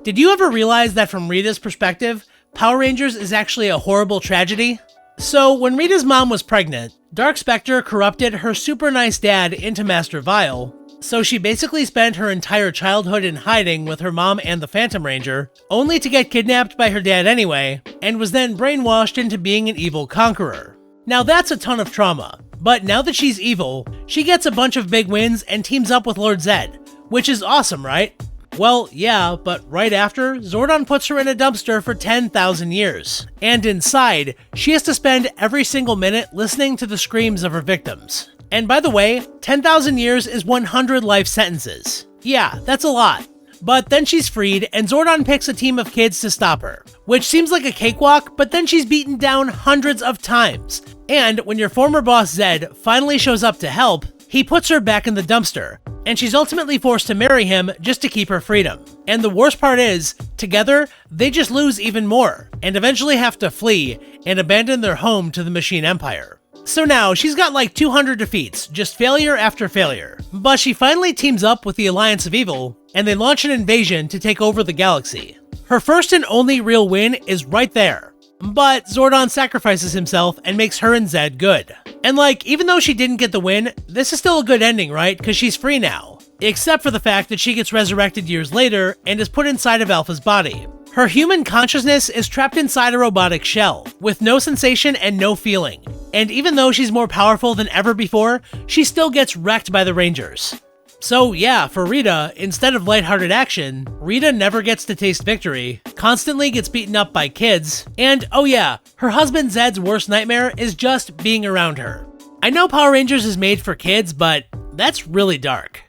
Did you ever realize that from Rita's perspective, Power Rangers is actually a horrible tragedy? So, when Rita's mom was pregnant, Dark Spectre corrupted her super nice dad into Master Vile, so she basically spent her entire childhood in hiding with her mom and the Phantom Ranger, only to get kidnapped by her dad anyway, and was then brainwashed into being an evil conqueror. Now that's a ton of trauma, but now that she's evil, she gets a bunch of big wins and teams up with Lord Zed, which is awesome, right? Well, yeah, but right after, Zordon puts her in a dumpster for 10,000 years. And inside, she has to spend every single minute listening to the screams of her victims. And by the way, 10,000 years is 100 life sentences. Yeah, that's a lot. But then she's freed, and Zordon picks a team of kids to stop her. Which seems like a cakewalk, but then she's beaten down hundreds of times. And when your former boss Zed finally shows up to help, he puts her back in the dumpster, and she's ultimately forced to marry him just to keep her freedom. And the worst part is, together, they just lose even more, and eventually have to flee and abandon their home to the Machine Empire. So now, she's got like 200 defeats, just failure after failure. But she finally teams up with the Alliance of Evil, and they launch an invasion to take over the galaxy. Her first and only real win is right there. But Zordon sacrifices himself and makes her and Zed good. And like, even though she didn't get the win, this is still a good ending, right? Because she's free now. Except for the fact that she gets resurrected years later and is put inside of Alpha's body. Her human consciousness is trapped inside a robotic shell, with no sensation and no feeling. And even though she's more powerful than ever before, she still gets wrecked by the Rangers. So yeah, for Rita, instead of lighthearted action, Rita never gets to taste victory, constantly gets beaten up by kids, and oh yeah, her husband Zed's worst nightmare is just being around her. I know Power Rangers is made for kids, but that's really dark.